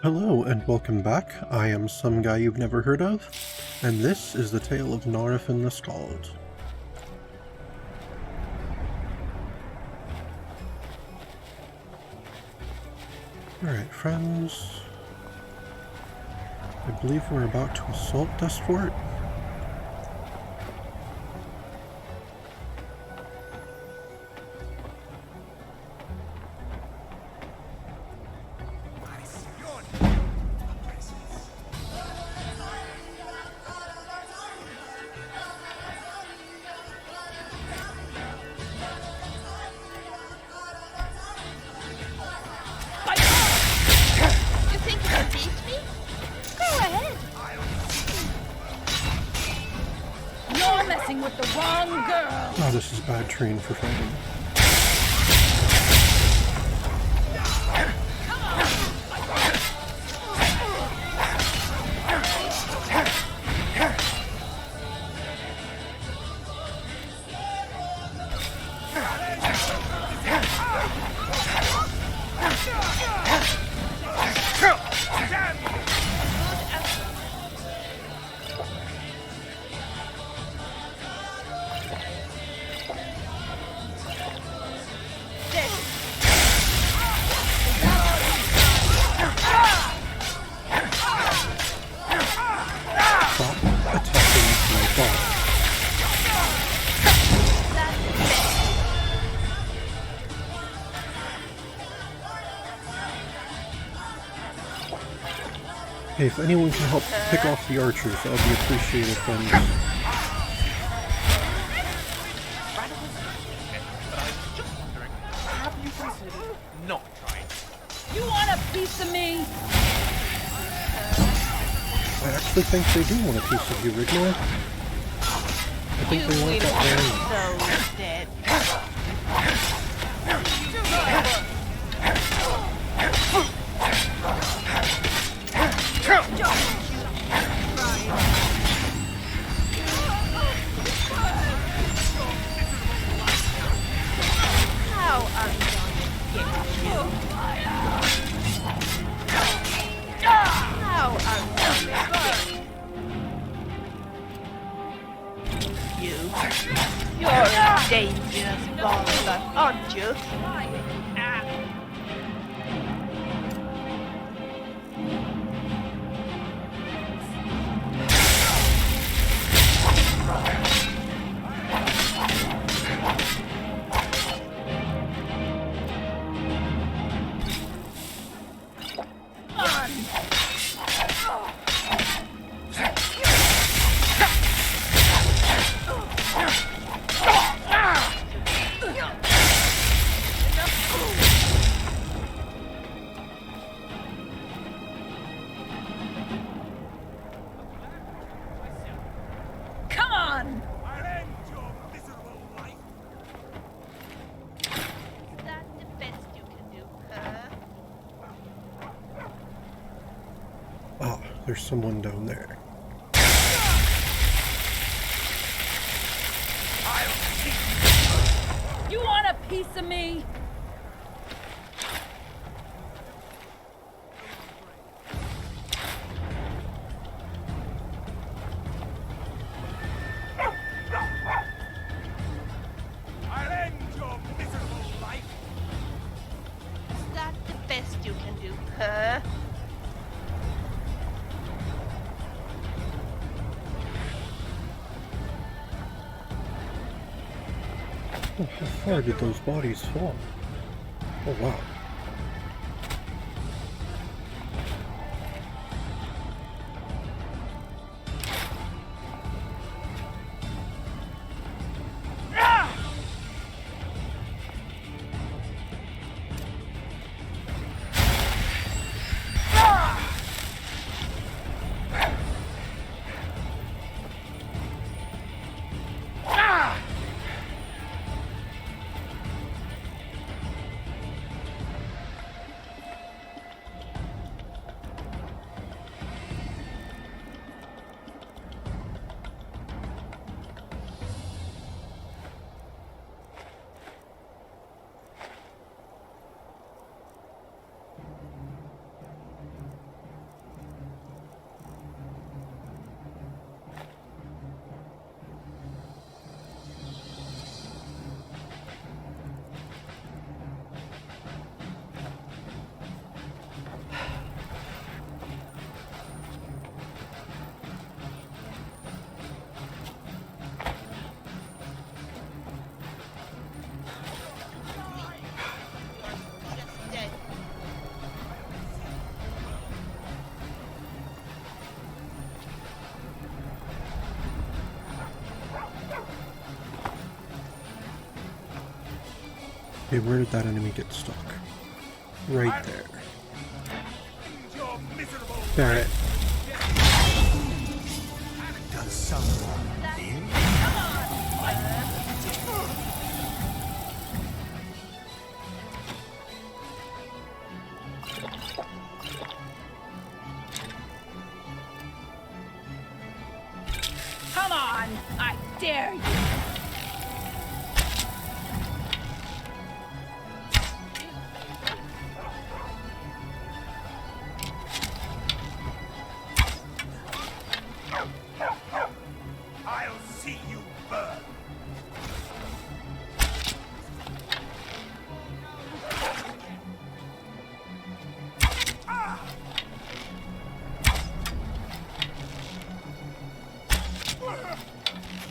Hello and welcome back. I am some guy you've never heard of, and this is the tale of Naarifin the Skald. Alright friends, I believe we're about to assault this fort. With the wrong girl. Oh, this is bad terrain for fighting. Hey, if anyone can help pick off the archers, that would be appreciated, friends. Have you considered not trying? You want a piece of me? I actually think they do want a piece of you, Rigmore. I think they want that very much. So dead. How are we gonna get you? How are we gonna get you? You're a dangerous monster, aren't you? Come on! I'll end your miserable life. Is that the best you can do, huh? Ah, there's someone down there. You want a piece of me? I'll end your miserable life. Is that the best you can do, huh? Oh, how far did those bodies fall? Oh wow. Okay, where did that enemy get stuck? Right there. Your miserable Got it. Does someone live? Come on! I dare you! I'll see you burn.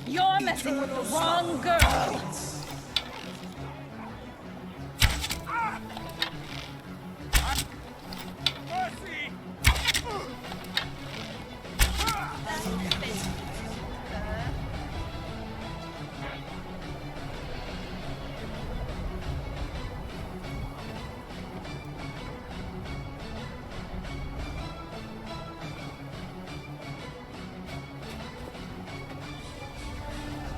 You're messing with the wrong girl! Mercy! That's the best you can do, sir.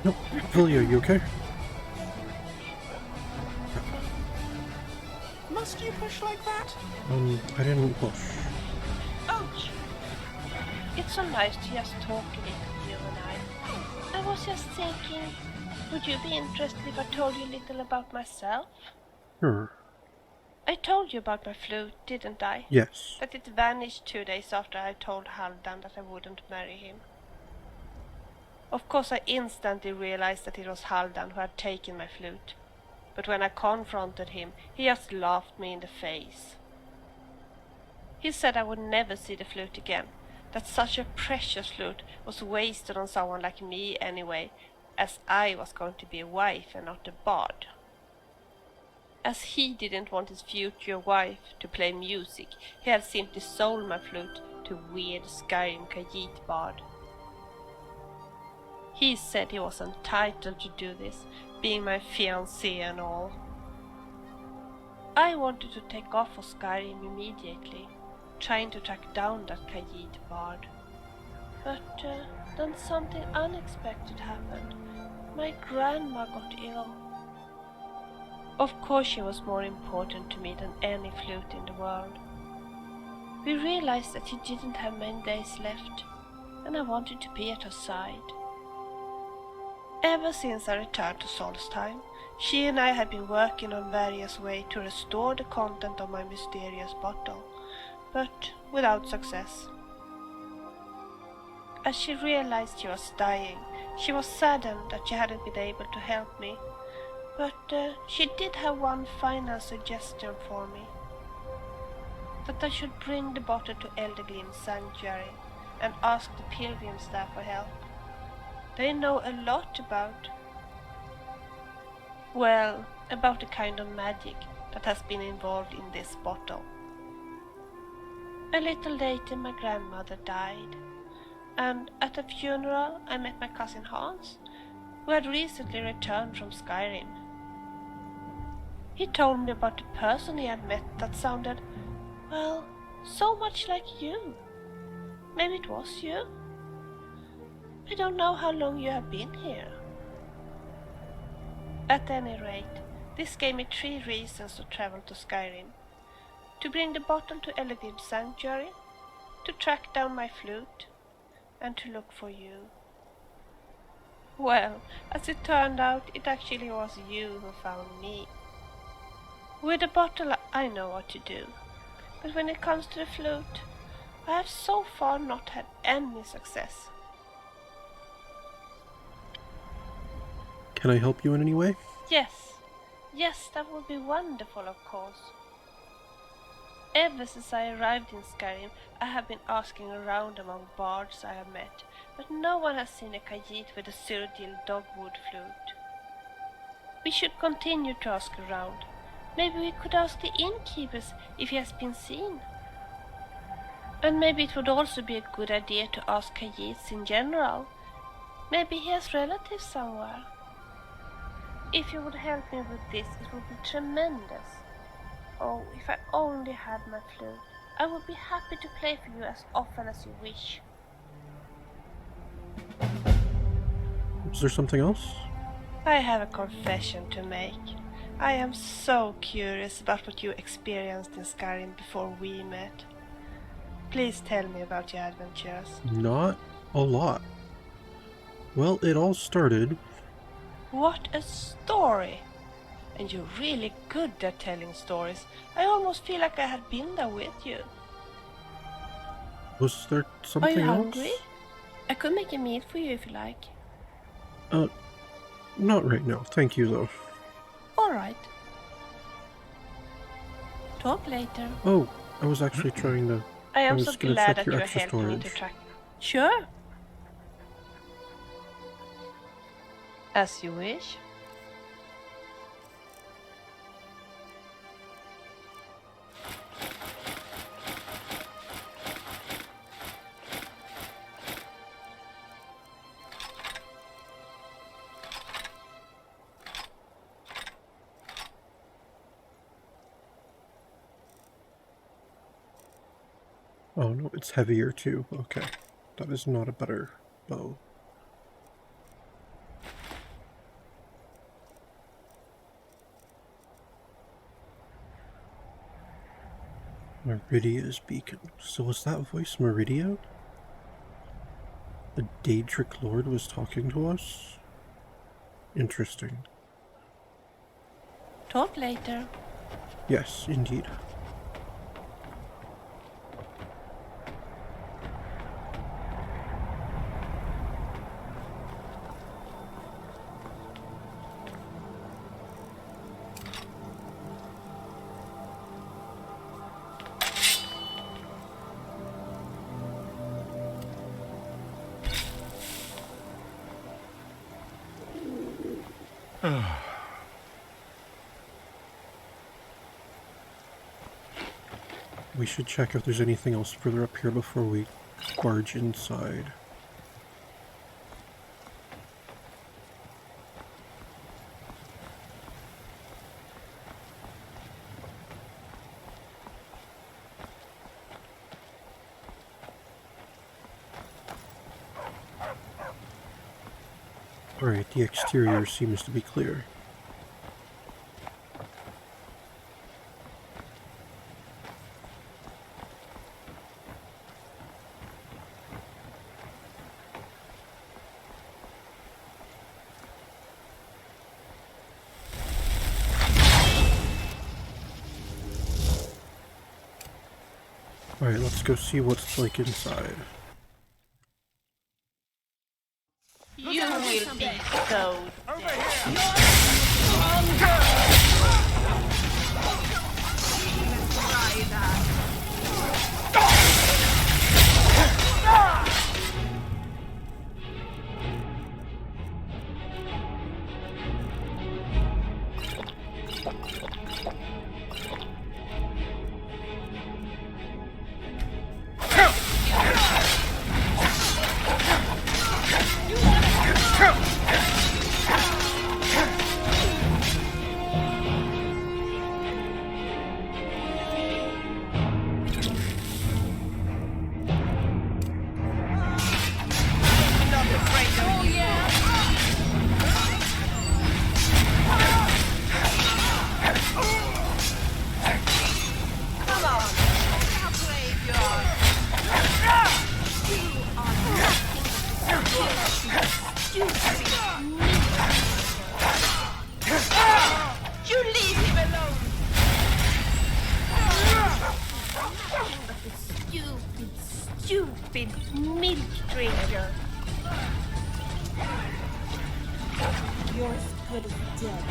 Nope. Vilya, you okay? Must you push like that? I didn't push. Ouch! It's so nice to just talk a little, you and I. I was just thinking, would you be interested if I told you a little about myself? Sure. I told you about my flute, didn't I? Yes. That it vanished 2 days after I told Haldan that I wouldn't marry him. Of course, I instantly realized that it was Haldan who had taken my flute. But when I confronted him, he just laughed me in the face. He said I would never see the flute again, that such a precious flute was wasted on someone like me anyway, as I was going to be a wife and not a bard. As he didn't want his future wife to play music, he had simply sold my flute to weird Skyrim Khajiit bard. He said he was entitled to do this, being my fiancé and all. I wanted to take off for Skyrim immediately, trying to track down that Khajiit bard. But then something unexpected happened. My grandma got ill. Of course she was more important to me than any flute in the world. We realized that she didn't have many days left, and I wanted to be at her side. Ever since I returned to Solstheim, she and I had been working on various ways to restore the content of my mysterious bottle, but without success. As she realized she was dying, she was saddened that she hadn't been able to help me, but she did have one final suggestion for me. That I should bring the bottle to Eldergrim's sanctuary and ask the pilgrims there for help. They know a lot about the kind of magic that has been involved in this bottle. A little later my grandmother died, and at the funeral I met my cousin Hans, who had recently returned from Skyrim. He told me about the person he had met that sounded, well, so much like you. Maybe it was you? I don't know how long you have been here. At any rate, this gave me 3 reasons to travel to Skyrim. To bring the bottle to Eldergrim's sanctuary, to track down my flute, and to look for you. Well, as it turned out, it actually was you who found me. With the bottle I know what to do, but when it comes to the flute, I have so far not had any success. Can I help you in any way? Yes, that would be wonderful, of course. Ever since I arrived in Skyrim, I have been asking around among bards I have met, but no one has seen a Khajiit with a Cyrodiil dogwood flute. We should continue to ask around. Maybe we could ask the innkeepers if he has been seen. And maybe it would also be a good idea to ask Khajiits in general. Maybe he has relatives somewhere. If you would help me with this, it would be tremendous. Oh, if I only had my flute. I would be happy to play for you as often as you wish. Is there something else? I have a confession to make. I am so curious about what you experienced in Skyrim before we met. Please tell me about your adventures. Not a lot. Well, it all started... What a story! And you're really good at telling stories. I almost feel like I had been there with you. Was there something else? Are you hungry? I could make a meal for you if you like. Not right now. Thank you, though. Alright. Talk later. Oh, I was actually trying to... I am was so gonna glad check that your you extra helped me to storage. track. Sure. As you wish. Oh no, it's heavier too. Okay. That is not a better bow. Meridia's beacon. So was that voice Meridia? The Daedric Lord was talking to us? Interesting. Talk later. Yes, indeed. We should check if there's anything else further up here before we barge inside. Alright, the exterior seems to be clear. Alright, let's go see what's like inside. You will be so Over here! You leave him alone! Stupid milk drinker. You're as good as dead.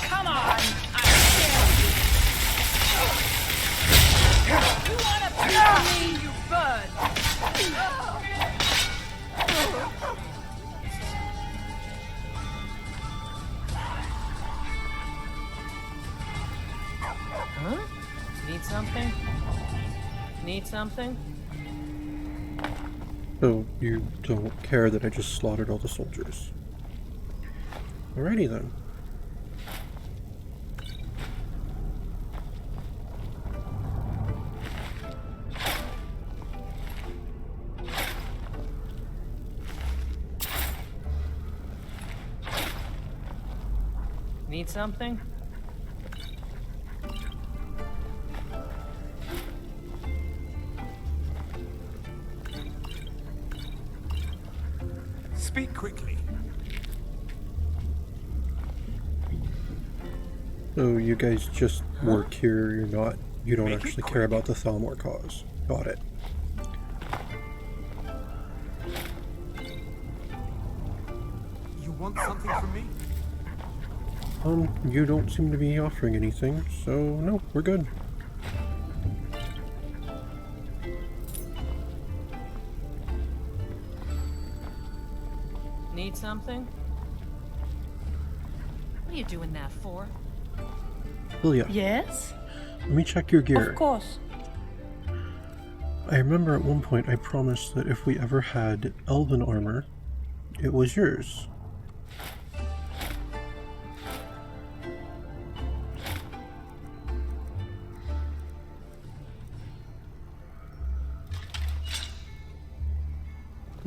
Come on! I dare you! Need something? So you don't care that I just slaughtered all the soldiers. Alrighty then. Need something? Speak quickly. So you guys just work here, you don't Make it actually quick. care about the Thalmor cause. Got it. You want something from me? You don't seem to be offering anything, so no, we're good. Need something? What are you doing that for? Lilia, Yes? let me check your gear. Of course. I remember at one point I promised that if we ever had elven armor, it was yours.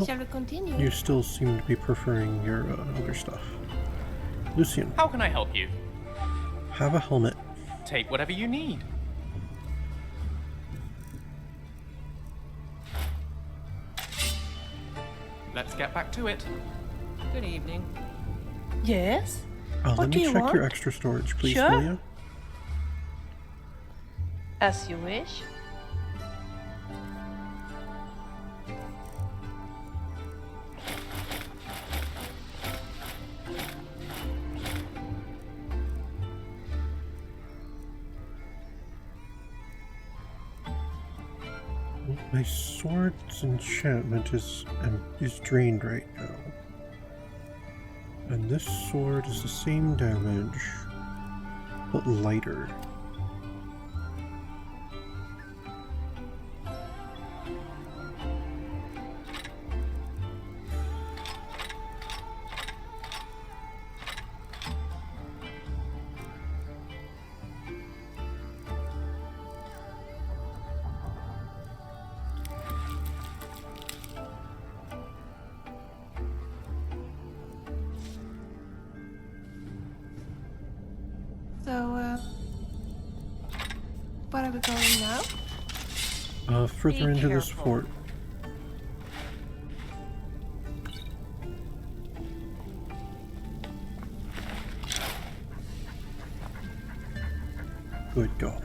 Shall we continue? You still seem to be preferring your other stuff. Lucian, How can I help you? have a helmet. Take whatever you need. Let's get back to it. Good evening. Yes? Let What do me you check your want? extra storage, please, Sure. Lilia. As you wish. My sword's enchantment is drained right now. And this sword is the same damage, but lighter. So, where are we going now? Further Be into this careful. fort. Good dog.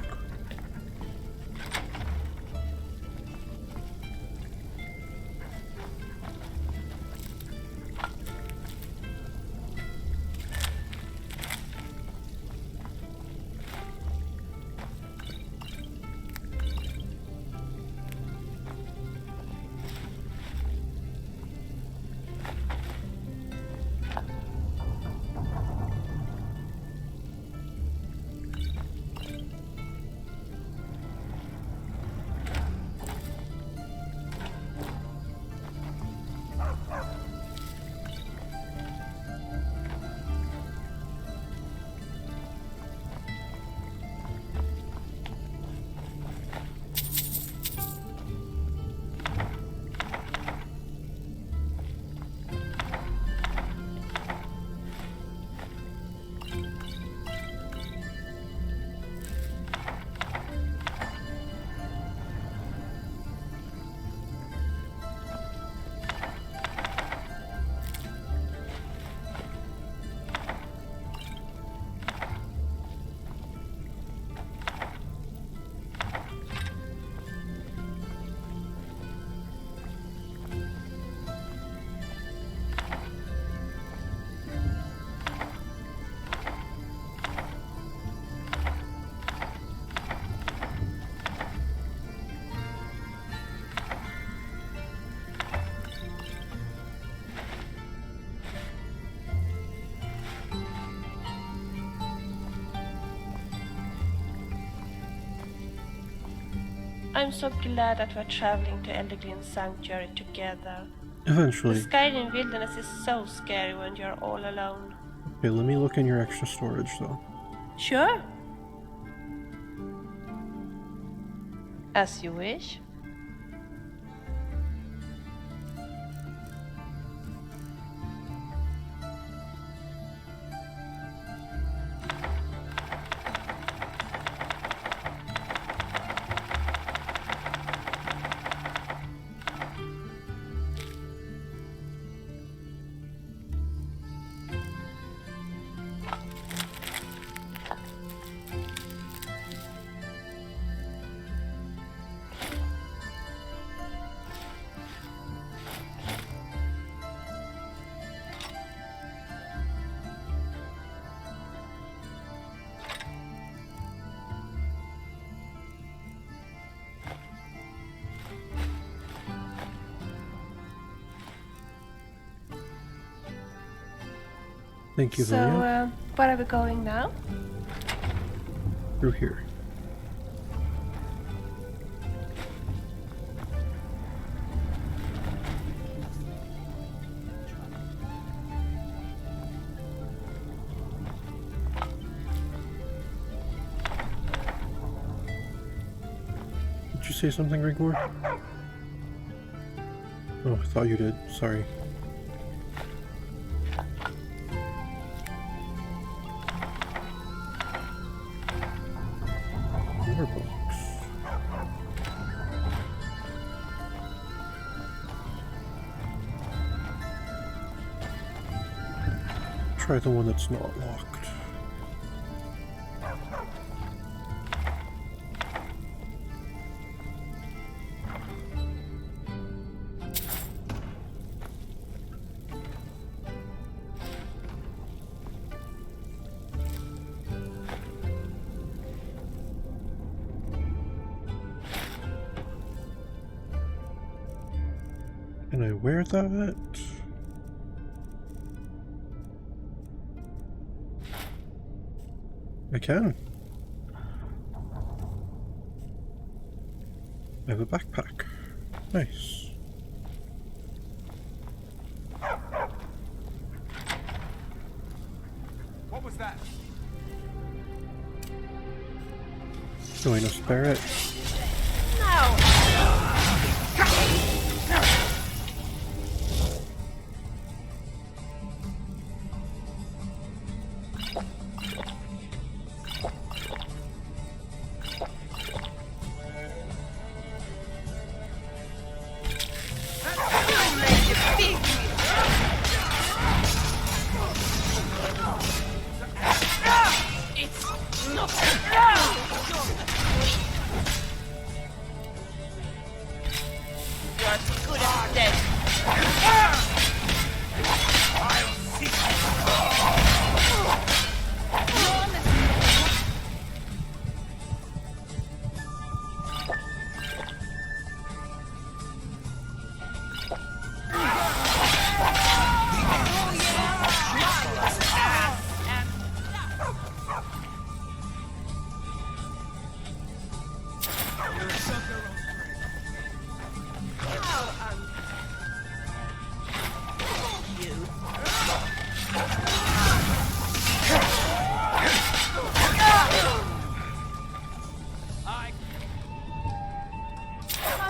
I'm so glad that we're traveling to Elderglin Sanctuary together. The Eventually. Skyrim wilderness is so scary when you're all alone. Okay, let me look in your extra storage though. Sure. As you wish. Thank you, So, Vilya. where are we going now? Through here. Did you say something, Rigor? Oh, I thought you did. Sorry. More books. Try the one that's not locked. Can I wear that? I can. I have a backpack. Nice. What was that? Join us, Barrett.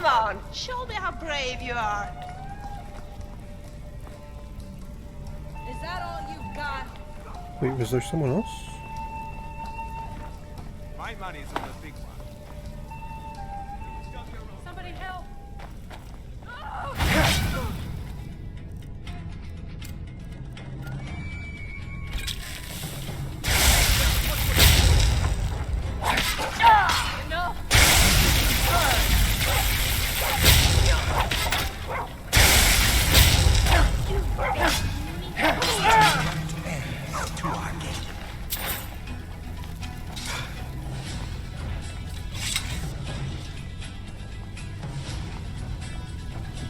Come on, show me how brave you are. Is that all you got? Wait, was there someone else? My money's on the big one. Somebody help!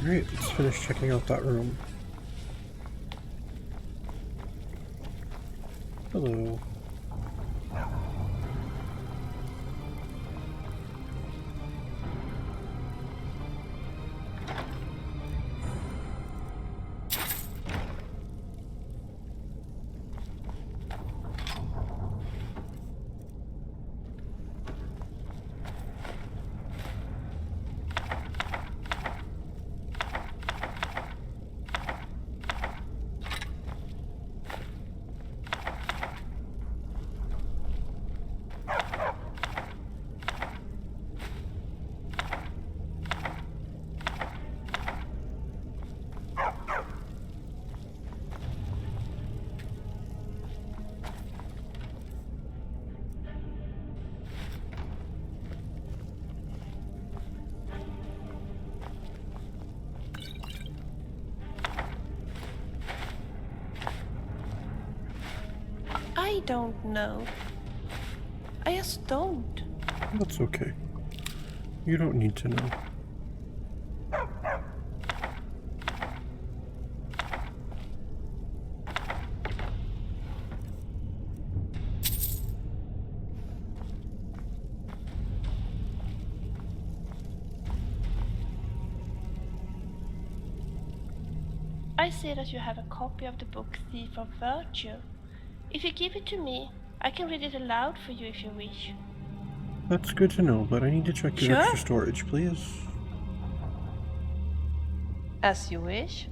Alright, let's finish checking out that room. Hello. I don't know. I just don't. That's okay. You don't need to know. I see that you have a copy of the book Thief of Virtue. If you give it to me, I can read it aloud for you if you wish. That's good to know, but I need to check your Sure. extra storage, please. As you wish.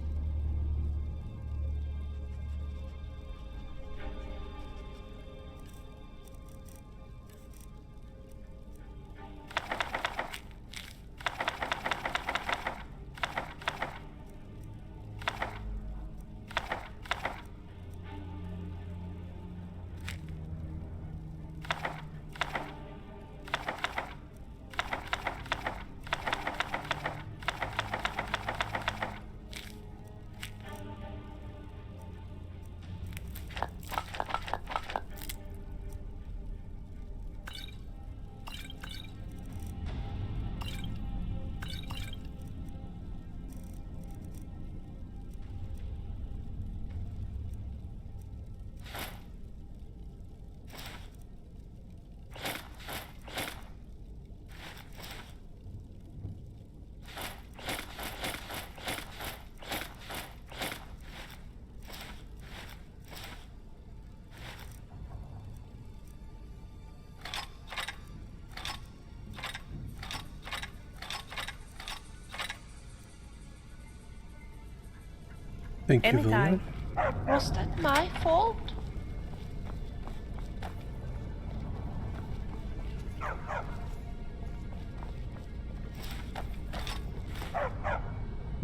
Thank you, Anytime. Vilya. Was that my fault?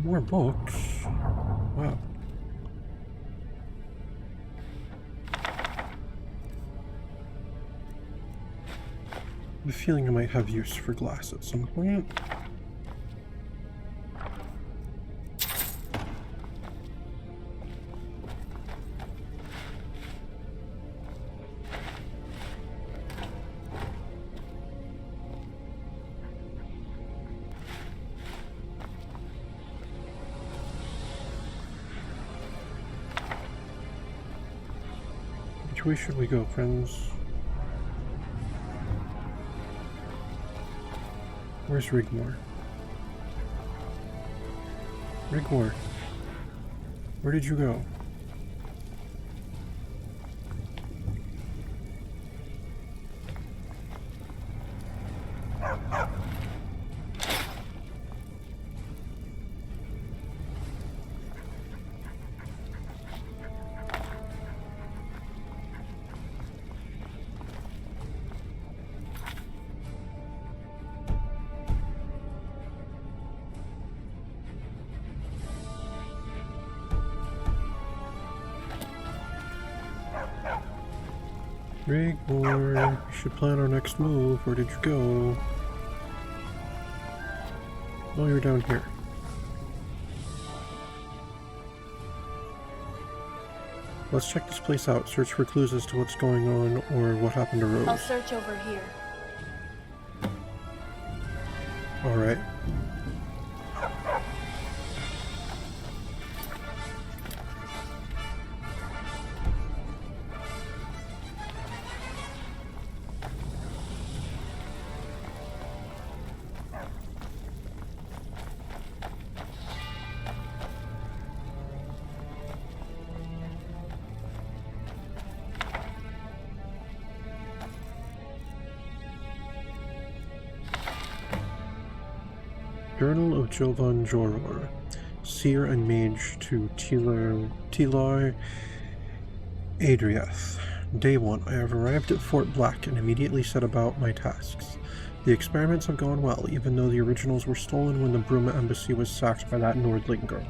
More books. Wow. The feeling I might have use for glass at some point. Which way should we go, friends? Where's Rigmore? Rigmore, where did you go? Rigmore, we should plan our next move. Where did you go? Oh, you're down here. Let's check this place out, search for clues as to what's going on or what happened to I'll Rose. search over here. Alright. Journal of Jovan Joror, Seer and Mage to Tilar Adriath. Day 1. I have arrived at Fort Black and immediately set about my tasks. The experiments have gone well, even though the originals were stolen when the Bruma embassy was sacked by that Nordling girl.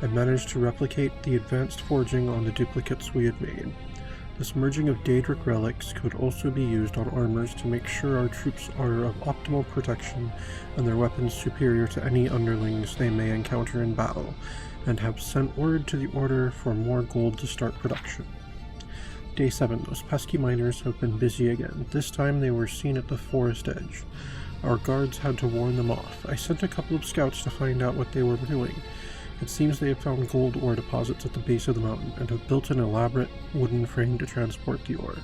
I managed to replicate the advanced forging on the duplicates we had made. This merging of Daedric relics could also be used on armors to make sure our troops are of optimal protection and their weapons superior to any underlings they may encounter in battle, and have sent word to the Order for more gold to start production. Day 7. Those pesky miners have been busy again. This time they were seen at the forest edge. Our guards had to warn them off. I sent a couple of scouts to find out what they were doing. It seems they have found gold ore deposits at the base of the mountain and have built an elaborate wooden frame to transport the ore.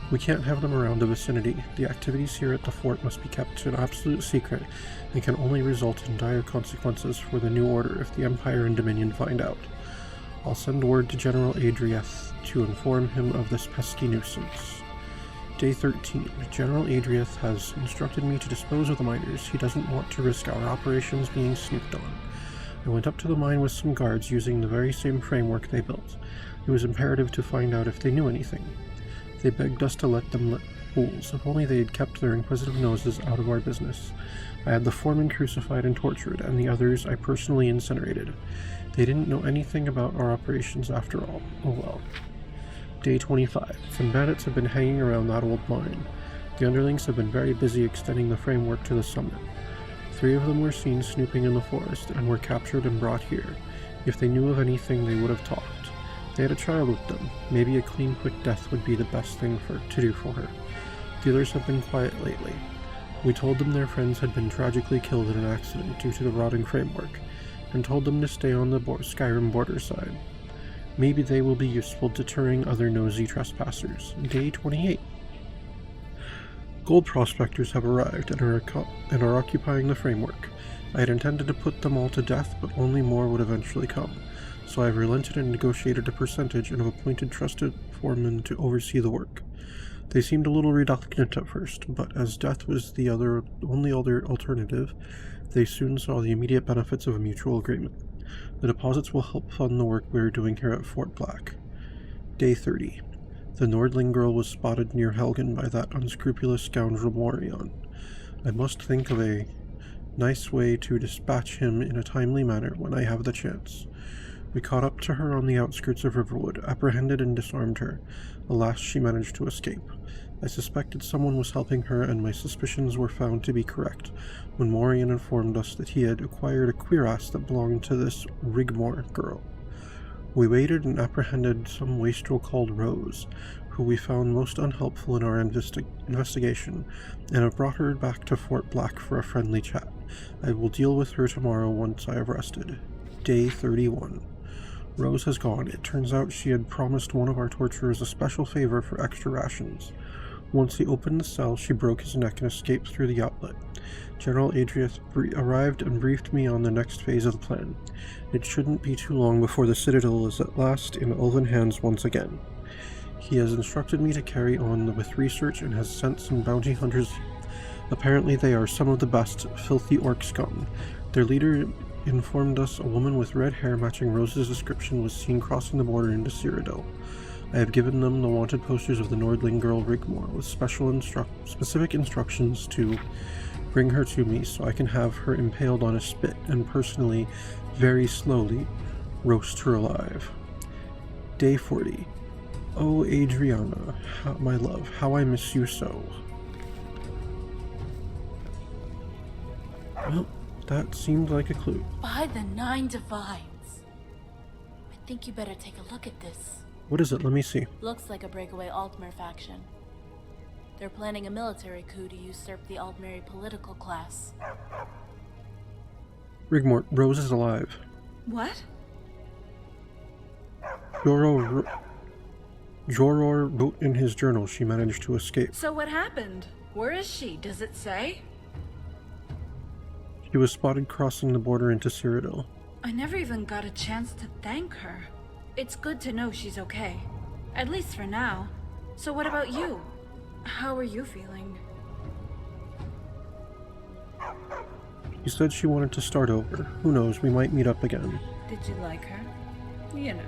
We can't have them around the vicinity. The activities here at the fort must be kept an absolute secret and can only result in dire consequences for the New Order if the Empire and Dominion find out. I'll send word to General Adrieth to inform him of this pesky nuisance. Day 13. General Adrieth has instructed me to dispose of the miners. He doesn't want to risk our operations being snooped on. I went up to the mine with some guards using the very same framework they built. It was imperative to find out if they knew anything. They begged us to let them let fools. If only they had kept their inquisitive noses out of our business. I had the foreman crucified and tortured, and the others I personally incinerated. They didn't know anything about our operations after all. Oh well. Day 25. Some bandits have been hanging around that old mine. The underlings have been very busy extending the framework to the summit. 3 of them were seen snooping in the forest, and were captured and brought here. If they knew of anything, they would have talked. They had a child with them. Maybe a clean, quick death would be the best thing to do for her. The others have been quiet lately. We told them their friends had been tragically killed in an accident due to the rotting framework, and told them to stay on the Skyrim border side. Maybe they will be useful deterring other nosy trespassers. Day 28. Gold prospectors have arrived and are occupying the framework. I had intended to put them all to death, but only more would eventually come. So I have relented and negotiated a percentage and have appointed trusted foremen to oversee the work. They seemed a little reluctant at first, but as death was the only other alternative, they soon saw the immediate benefits of a mutual agreement. The deposits will help fund the work we are doing here at Fort Black. Day 30. The Nordling girl was spotted near Helgen by that unscrupulous scoundrel Morion. I must think of a nice way to dispatch him in a timely manner when I have the chance. We caught up to her on the outskirts of Riverwood, apprehended and disarmed her. Alas, she managed to escape. I suspected someone was helping her, and my suspicions were found to be correct when Morion informed us that he had acquired a cuirass that belonged to this Rigmore girl. We waited and apprehended some wastrel called Rose, who we found most unhelpful in our investigation, and have brought her back to Fort Black for a friendly chat. I will deal with her tomorrow once I have rested. Day 31. Rose has gone. It turns out she had promised one of our torturers a special favor for extra rations. Once he opened the cell, she broke his neck and escaped through the outlet. General Adrieth arrived and briefed me on the next phase of the plan. It shouldn't be too long before the Citadel is at last in elven hands once again. He has instructed me to carry on with research and has sent some bounty hunters. Apparently they are some of the best filthy orc scum. Their leader informed us a woman with red hair matching Rose's description was seen crossing the border into Cyrodiil. I have given them the wanted posters of the Nordling girl Rigmore with specific instructions to bring her to me so I can have her impaled on a spit and personally, very slowly, roast her alive. Day 40. Oh, Adriana, my love, how I miss you so. Well, that seemed like a clue. By the 9 Divines. I think you better take a look at this. What is it? Let me see. Looks like a breakaway Altmer faction. They're planning a military coup to usurp the Altmeri political class. Rigmore, Rose is alive. What? Joror wrote in his journal she managed to escape. So what happened? Where is she? Does it say? She was spotted crossing the border into Cyrodiil. I never even got a chance to thank her. It's good to know she's okay. At least for now. So what about you? How are you feeling? She said she wanted to start over. Who knows, we might meet up again. Did you like her? You know.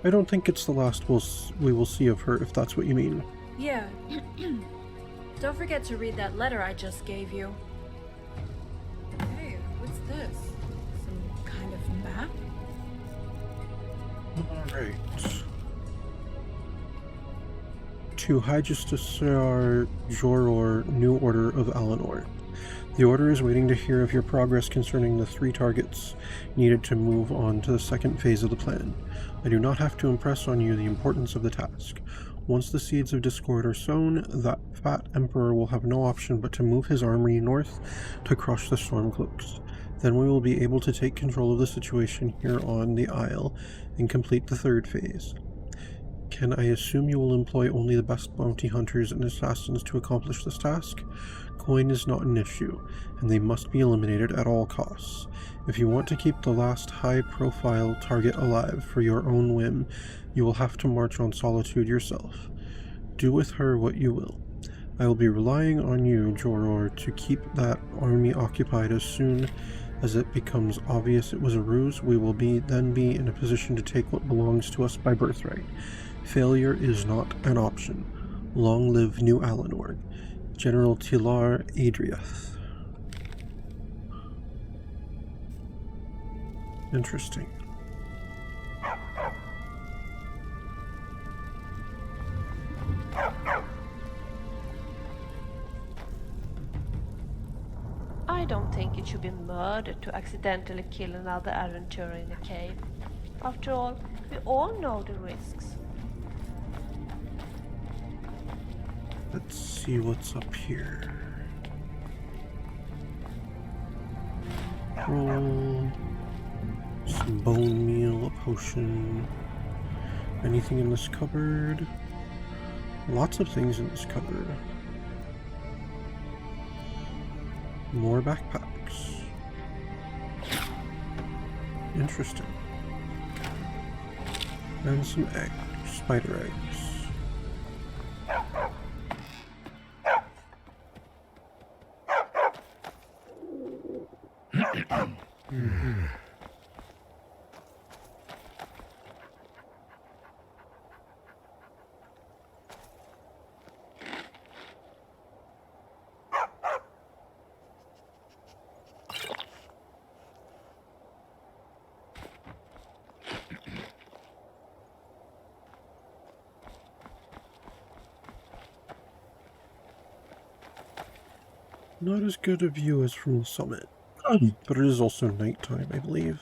I don't think it's the last we will see of her, if that's what you mean. Yeah. Don't forget to read that letter I just gave you. Hey, what's this? Some kind of map? Alright. To High Justiciar Joror, New Order of Alinor. The Order is waiting to hear of your progress concerning the 3 targets needed to move on to the second phase of the plan. I do not have to impress on you the importance of the task. Once the seeds of discord are sown, that fat Emperor will have no option but to move his army north to crush the Stormcloaks. Then we will be able to take control of the situation here on the Isle and complete the 3rd phase. Can I assume you will employ only the best bounty hunters and assassins to accomplish this task? Coin is not an issue, and they must be eliminated at all costs. If you want to keep the last high-profile target alive for your own whim, you will have to march on Solitude yourself. Do with her what you will. I will be relying on you, Joror, to keep that army occupied. As soon as it becomes obvious it was a ruse, we will then be in a position to take what belongs to us by birthright. Failure is not an option. Long live New Alinor. General Tilar Adriath. Interesting. I don't think it should be murder to accidentally kill another adventurer in a cave. After all, we all know the risks. Let's see what's up here. Some bone meal, a potion. Anything in this cupboard? Lots of things in this cupboard. More backpacks. Interesting. And some eggs, spider eggs. Not as good a view as from the summit, but it is also nighttime, I believe.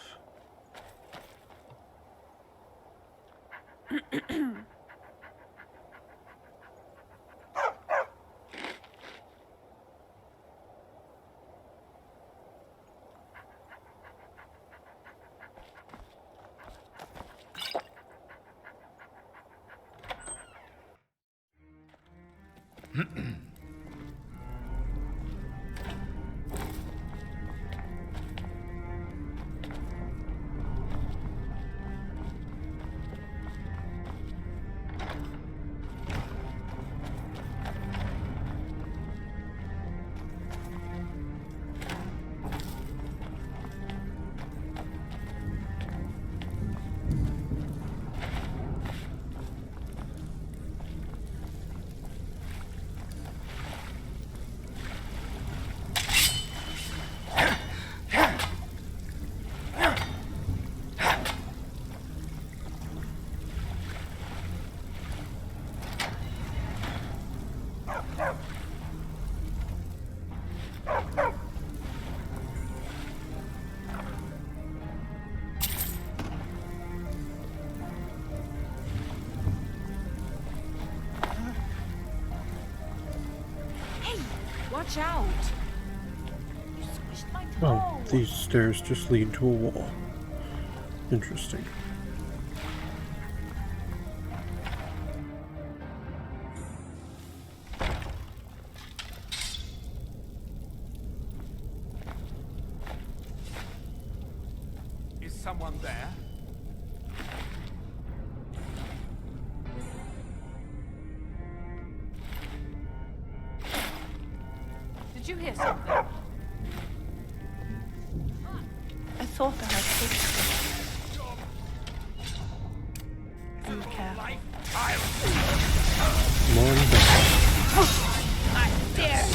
Watch out! You squished my toe. Oh, these stairs just lead to a wall. Interesting. Is someone there? Did you hear something? I thought I had fixed it. Be careful. Life, I'll Come on back. I dare.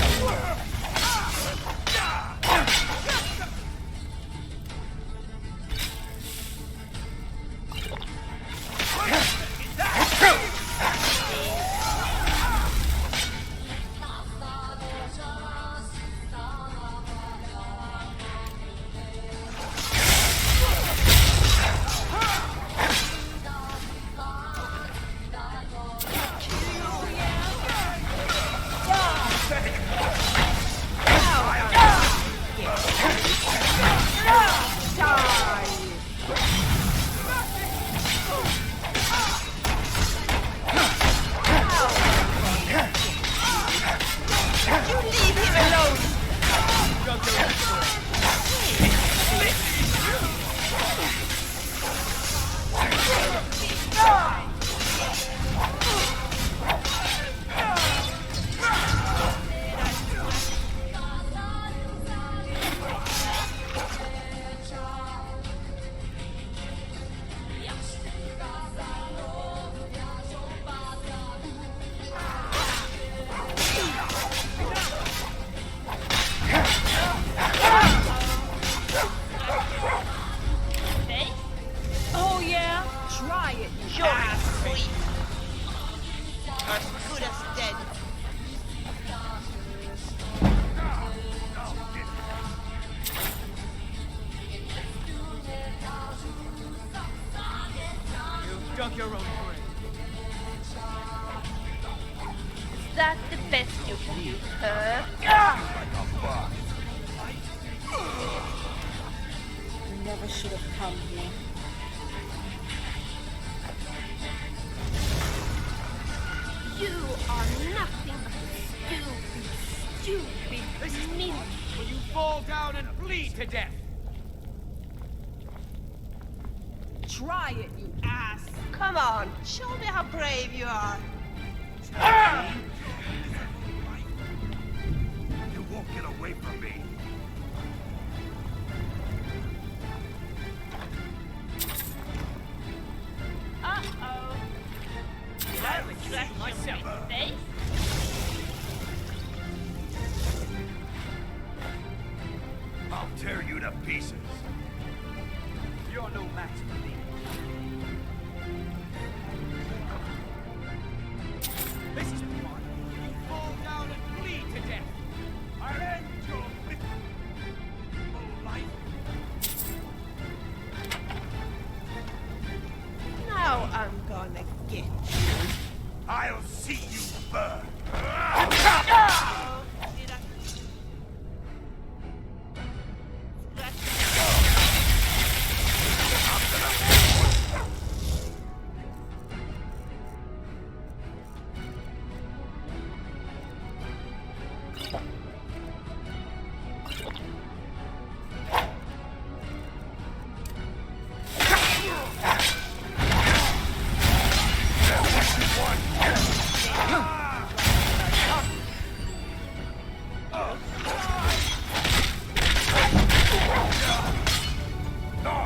You're free. As good as dead. You've dug your own grave. Is that the best you can do, huh? You never should have come here. You are nothing but stupid, mean. Will you fall down and bleed to death? Try it, you ass. Come on, show me how brave you are. You won't get away from me. Uh-oh. Did I retract myself? Face? I'll tear you to pieces. You're no match for me. This is fun. You fall down and bleed to death. I'll end your miserable life. Now I'm gonna get you. I'll see you burn. Oh, did I...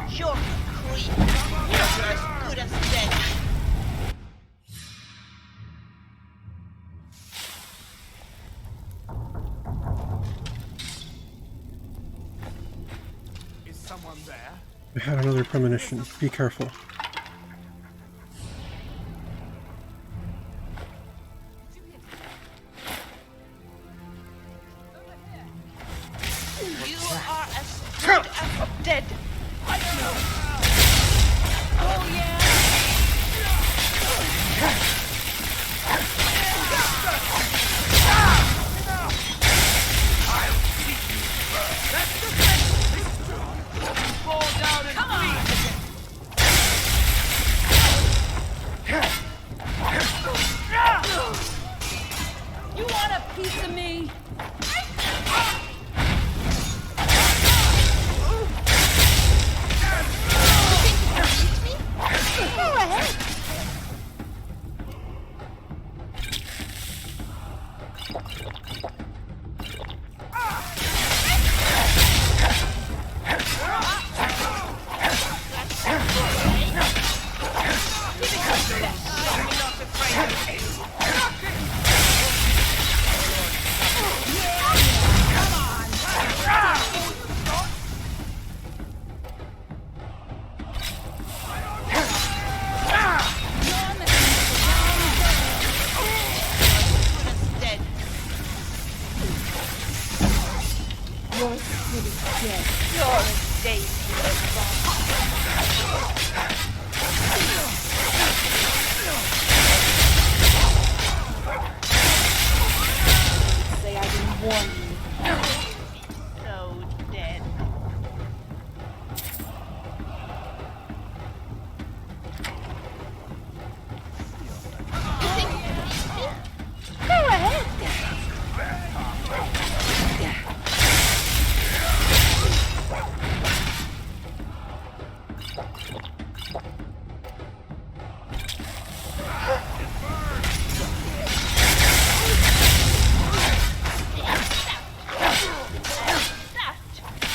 You're creep. You're as good as dead. Is someone there? I had another premonition. Be careful. You are as good as dead. Oh yeah. Fall down and bleed to death. You want a piece of me? Go ahead. Dead. You're dangerous. Say I didn't warn you. So dead. Go ahead.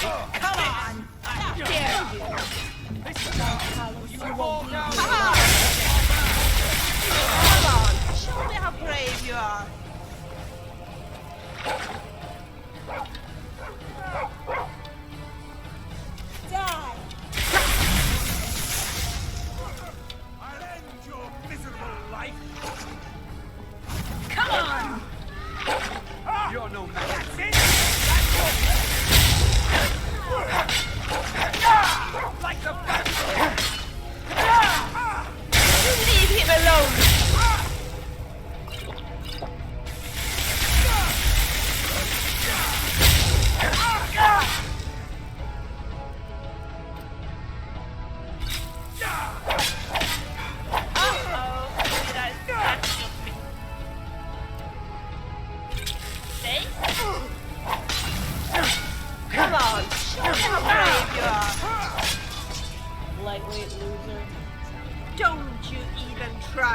Come on. I dare you. You fall down. Come on. Show me how brave you are. Die. I'll end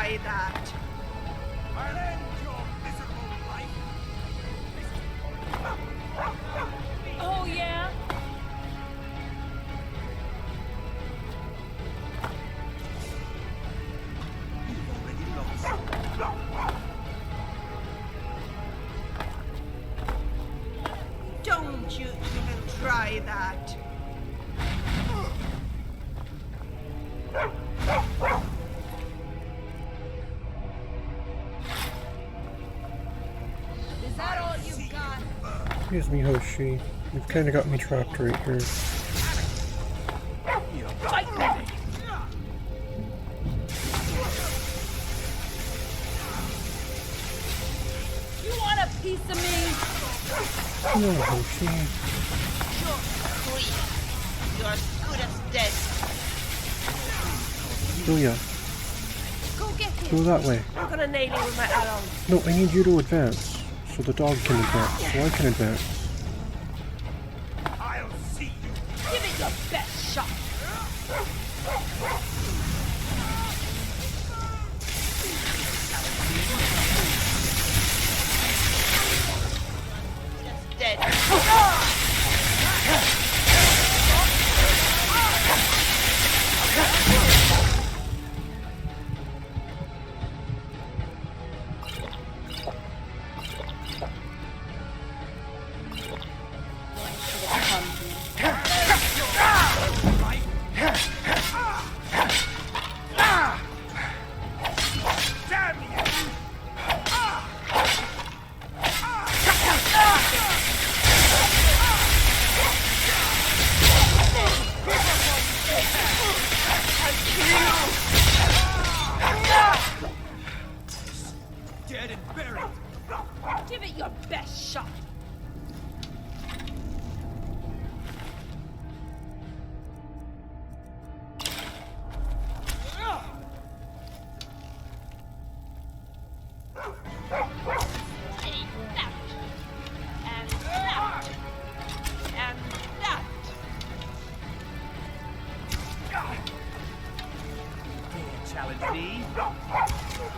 try that. I'll end your miserable life. Oh, yeah? You've already lost. Don't you even try that. Is that all you've got? Excuse me, Hoshi. You've kind of got me trapped right here. Fight me! You want a piece of me? Come on, Hoshi. You're clean. You're as good as dead. Julia, Go get him. go that way. I'm gonna nail him with my arrow. No, I need you to advance. So the dog can advance. So I can advance. I'll see you. Give it your best shot. Just dead. Damn you! Dead and buried. Give it your best shot. And that. And that. Dare challenge me?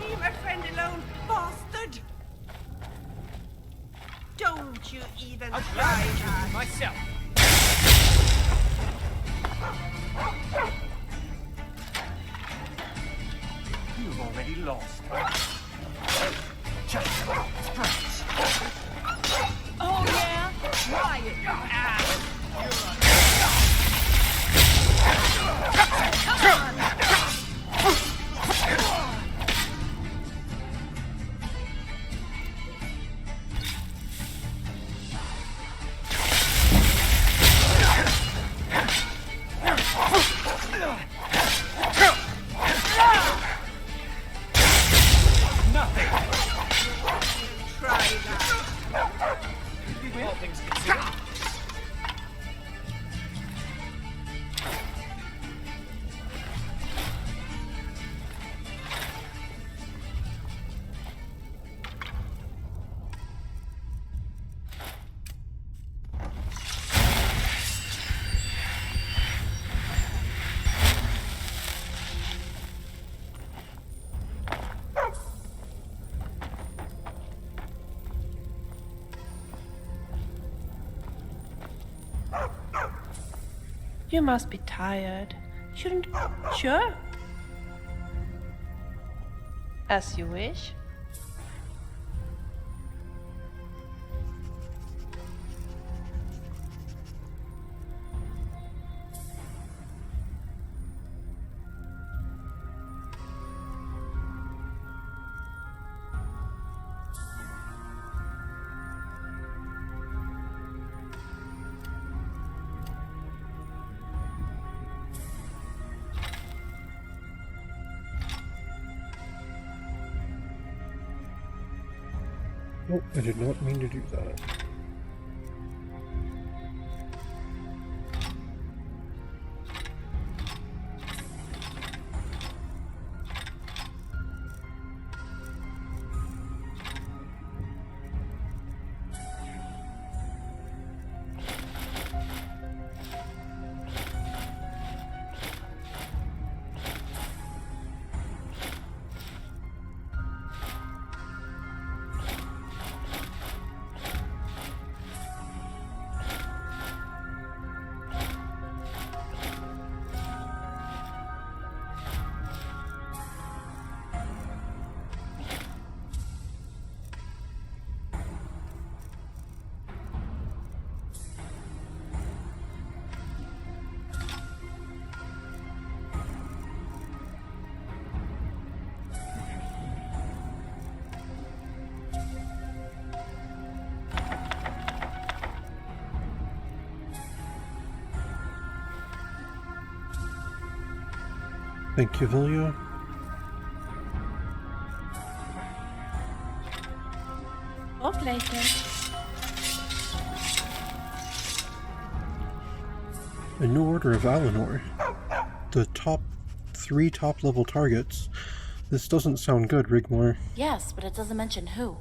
Leave my friend alone, bastard! Don't you even I'll try gladly that. shoot myself. You've already lost. Just scratch. Oh, yeah? Try it, you ass. Come on! Nothing. Try that. All things considered. You must be tired. Shouldn't... Sure. As you wish. Nope, I did not mean to do that. Thank you, Vilya. Talk later. A new order of Alinor. The three top-level targets. This doesn't sound good, Rigmor. Yes, but it doesn't mention who.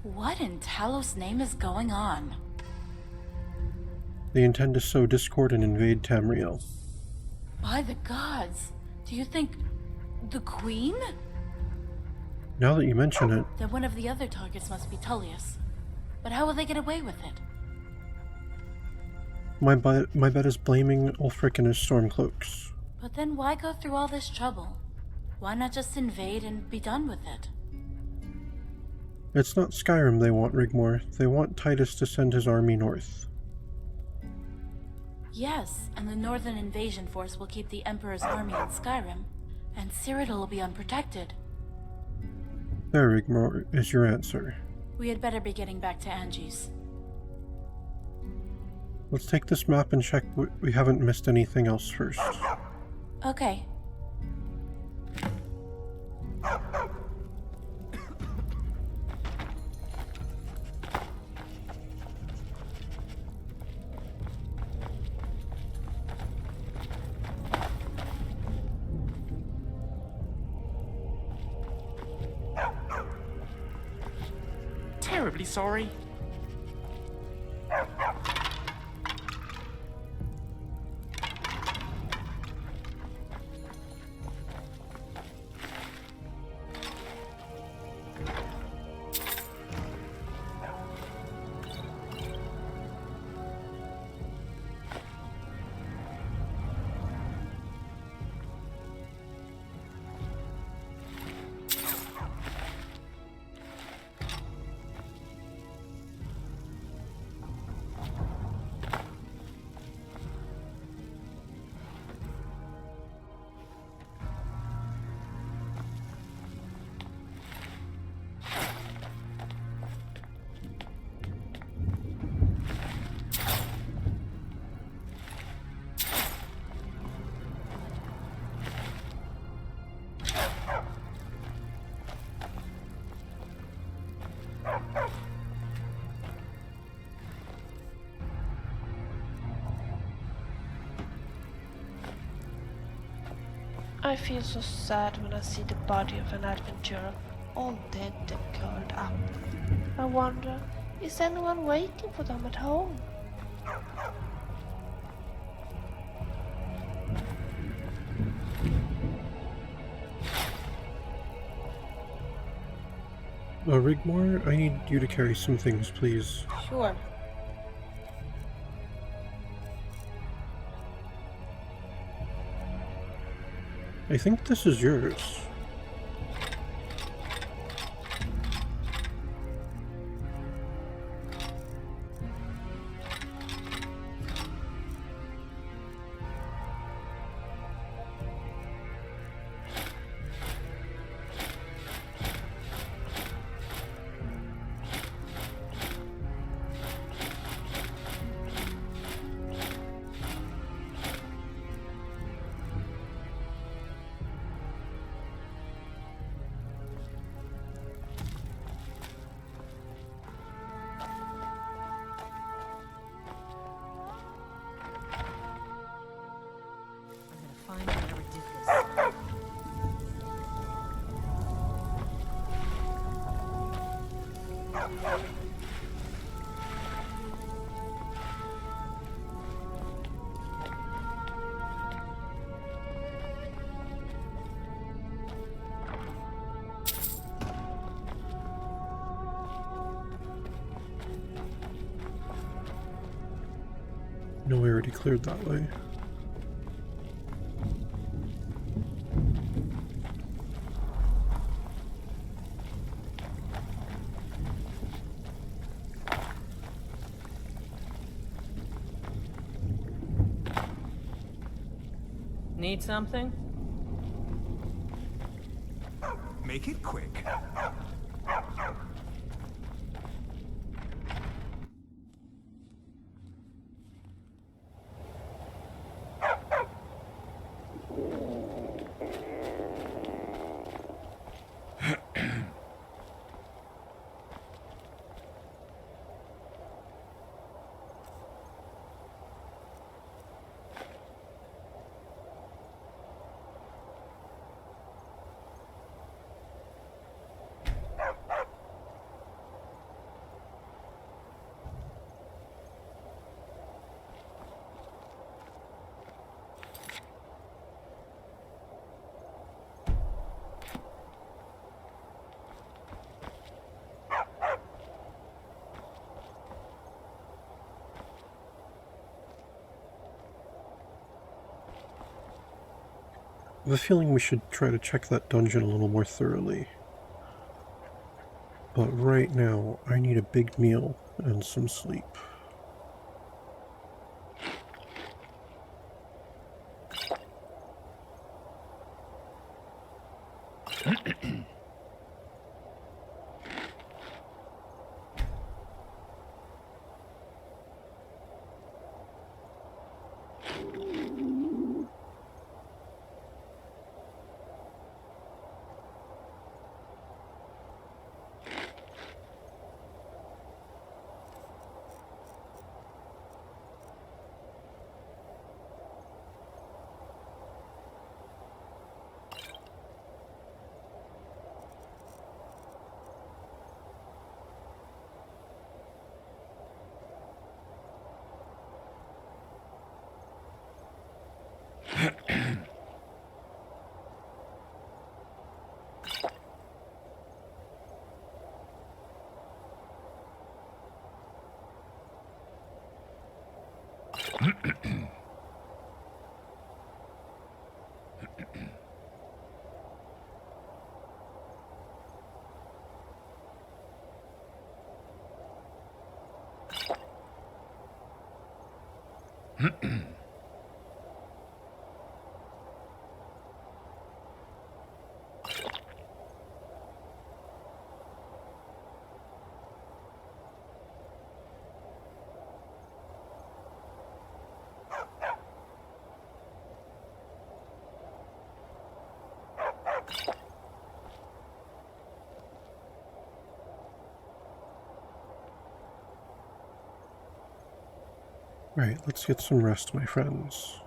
What in Talos' name is going on? They intend to sow discord and invade Tamriel. By the gods, do you think the Queen? Now that you mention it, Then one of the other targets must be Tullius. But how will they get away with it? my bet is blaming Ulfric and his Stormcloaks. But then why go through all this trouble? Why not just invade and be done with it? It's not Skyrim they want, Rigmor. They want Titus to send his army north. Yes, and the Northern Invasion Force will keep the Emperor's army in Skyrim, and Cyrodiil will be unprotected. There, Rigmor, is your answer. We had better be getting back to Angie's. Let's take this map and check we haven't missed anything else first. Okay. Terribly sorry. I feel so sad when I see the body of an adventurer, all dead and curled up. I wonder, is anyone waiting for them at home? Rigmor, I need you to carry some things, please. Sure. I think this is yours. I'm gonna find whoever did this. No, we already cleared that way. Need something? Make it quick. have a feeling we should try to check that dungeon a little more thoroughly. But right now, I need a big meal and some sleep. Right, let's get some rest, my friends.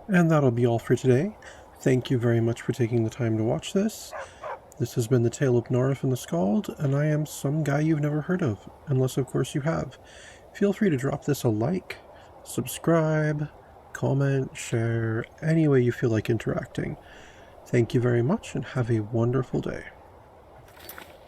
And that'll be all for today. Thank you very much for taking the time to watch this. This has been the tale of Naarifin the Skald, and I am some guy you've never heard of, unless of course you have. Feel free to drop this a like, subscribe, comment, share, any way you feel like interacting. Thank you very much, and have a wonderful day.